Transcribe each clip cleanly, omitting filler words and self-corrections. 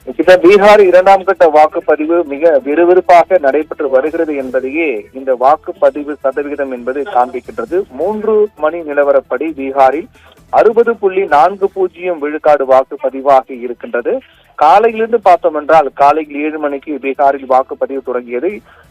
இந்த பீகார் இரண்டாம் கட்ட வாக்குப்பதிவு மிக விறுவிறுப்பாக நடைபெற்று வருகிறது என்பதையே இந்த வாக்குப்பதிவு சதவிகிதம் என்பது காண்பிக்கின்றது. 3 மணி நிலவரப்படி பீகாரில் 60.40 விழுக்காடு வாக்குப்பதிவாகி இருக்கின்றது. காலையிலிருந்து பார்த்தோம் என்றால் காலையில் 7 மணிக்கு பீகாரில் வாக்குப்பதிவு தொடங்கியது.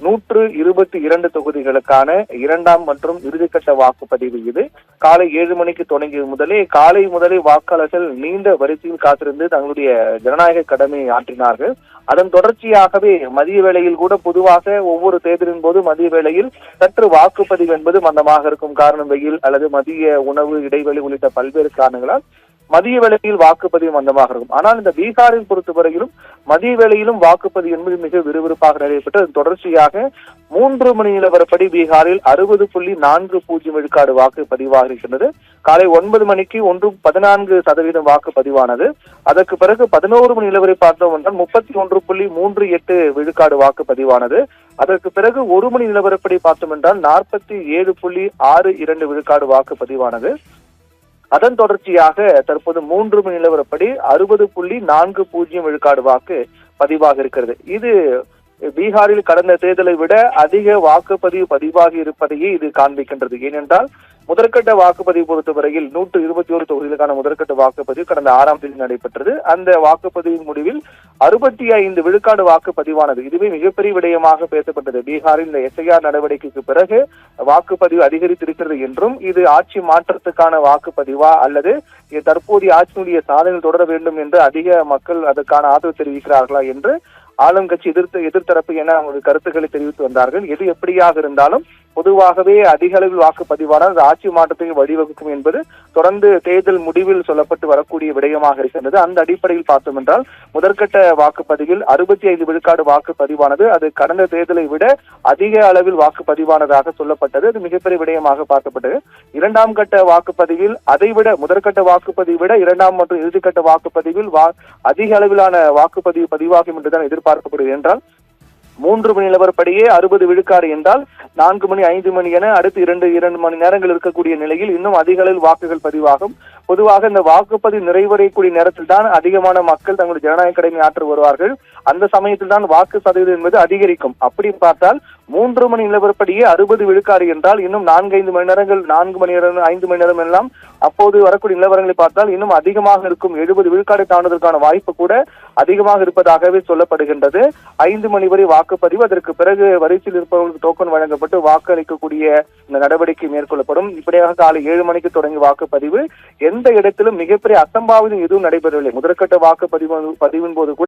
122 தொகுதிகளுக்கான இரண்டாம் மற்றும் இறுதிக்கட்ட வாக்குப்பதிவு இது. காலை 7 மணிக்கு தொடங்கியது முதலே காலை முதலே வாக்காளர்கள் நீண்ட வரிசையில் காத்திருந்து தங்களுடைய ஜனநாயக கடமையை ஆற்றினார்கள். அதன் தொடர்ச்சியாகவே மதிய வேளையில் கூட பொதுவாக ஒவ்வொரு தேர்தலின் போது மதிய வேளையில் சற்று வாக்குப்பதிவு என்பது மந்தமாக இருக்கும். காரணம் வெயில் அல்லது மதிய உணவு இடைவெளி உள்ளிட்ட பல்வேறு காரணங்களால் மதிய வேளையில் வாக்குப்பதிவு மந்தமாக இருக்கும். ஆனால் இந்த பீகாரில் பொறுத்தவரையிலும் மதிய வேளையிலும் வாக்குப்பதிவு என்பது மிக விறுவிறுப்பாக நடைபெற்று அதன் தொடர்ச்சியாக 3 மணி நிலவரப்படி பீகாரில் 60.40 விழுக்காடு வாக்கு பதிவாக இருக்கின்றது. காலை 9 மணிக்கு 14% வாக்கு பதிவானது. அதற்கு பிறகு 11 மணி நிலவரை பார்த்தோம் என்றால் 31.38 விழுக்காடு வாக்கு பதிவானது. அதற்கு பிறகு 1 மணி நிலவரப்படி பார்த்தோம் என்றால் 47.62 விழுக்காடு வாக்கு பதிவானது. அதன் தொடர்ச்சியாக தற்போது 3 மணி நிலவரப்படி 60.40 விழுக்காடு வாக்கு பதிவாக இருக்கிறது. இது பீகாரில் கடந்த தேர்தலை விட அதிக வாக்குப்பதிவு பதிவாகி இருப்பதையே இது காண்பிக்கின்றது. ஏனென்றால் முதற்கட்ட வாக்குப்பதிவு பொறுத்தவரையில் 121 தொகுதிகளுக்கான முதற்கட்ட வாக்குப்பதிவு கடந்த 6ஆம் தேதி நடைபெற்றது. அந்த வாக்குப்பதிவின் முடிவில் 65 விழுக்காடு வாக்குப்பதிவானது. இதுவே மிகப்பெரிய விடயமாக பேசப்பட்டது. பீகாரில் இந்த SIR நடவடிக்கைக்கு பிறகு வாக்குப்பதிவு அதிகரித்திருக்கிறது என்றும் இது ஆட்சி மாற்றத்துக்கான வாக்குப்பதிவா அல்லது தற்போதைய ஆட்சியினுடைய சாதனை தொடர வேண்டும் என்று அதிக மக்கள் அதற்கான ஆதரவு தெரிவிக்கிறார்களா என்று ஆளும் கட்சி எதிர்த்தரப்பு என கருத்துக்களை தெரிவித்து வந்தார்கள். எது எப்படியாக இருந்தாலும் பொதுவாகவே அதிக அளவில் வாக்குப்பதிவானால் அது ஆட்சி மாற்றத்துக்கு வழிவகுக்கும் என்பது தொடர்ந்து தேர்தல் முடிவில் சொல்லப்பட்டு வரக்கூடிய விடயமாக இருக்கின்றது. அந்த அடிப்படையில் பார்த்தோம் என்றால் முதற்கட்ட வாக்குப்பதிவில் 65 விழுக்காடு வாக்குப்பதிவானது. அது கடந்த தேர்தலை விட அதிக அளவில் வாக்குப்பதிவானதாக சொல்லப்பட்டது. அது மிகப்பெரிய விடயமாக பார்க்கப்பட்டது. இரண்டாம் கட்ட வாக்குப்பதிவில் அதைவிட முதற்கட்ட வாக்குப்பதிவை விட இரண்டாம் மற்றும் இறுதிக்கட்ட வாக்குப்பதிவில் அதிக அளவிலான வாக்குப்பதிவு பதிவாகும் என்றுதான் எதிர்பார்க்கப்படுகிறது. என்றால் 3 மணி நிலவரப்படியே 60 விழுக்காடு என்றால் 4 மணி 5 மணி என அடுத்து 2 மணி நேரங்கள் இருக்கக்கூடிய நிலையில் இன்னும் அதிக அளவில் வாக்குகள் பதிவாகும். பொதுவாக இந்த வாக்குப்பதிவு நிறைவடையக்கூடிய நேரத்தில் தான் அதிகமான மக்கள் தங்களுடைய ஜனநாயக கடமை ஆற்ற வருவார்கள். அந்த சமயத்தில் தான் வாக்கு சதவீதம் என்பது அதிகரிக்கும். அப்படி பார்த்தால் 3 மணி நிலவரப்படியே 60 விழுக்காடு என்றால் இன்னும் 4-5 மணி நேரங்கள் 4 மணி நேரம் 5 மணி நேரம் எல்லாம் அப்போது வரக்கூடிய நிலவரங்களை பார்த்தால் இன்னும் அதிகமாக இருக்கும். 70 விழுக்காடு தாண்டுவதற்கான வாய்ப்பு கூட அதிகமாக இருப்பதாகவே சொல்லப்படுகின்றது. 5 மணி வரை வாக்குப்பதிவு, அதற்கு பிறகு வரிசையில் இருப்பவர்களுக்கு டோக்கன் வழங்கப்பட்டு வாக்கு அளிக்கக்கூடிய இந்த நடவடிக்கை மேற்கொள்ளப்படும். இப்படியாக காலை 7 மணிக்கு தொடங்கி வாக்குப்பதிவு. எந்த இடத்திலும் மிகப்பெரிய அசம்பாவிதம் எதுவும் நடைபெறவில்லை. முதற்கட்ட வாக்குப்பதிவின் போது கூட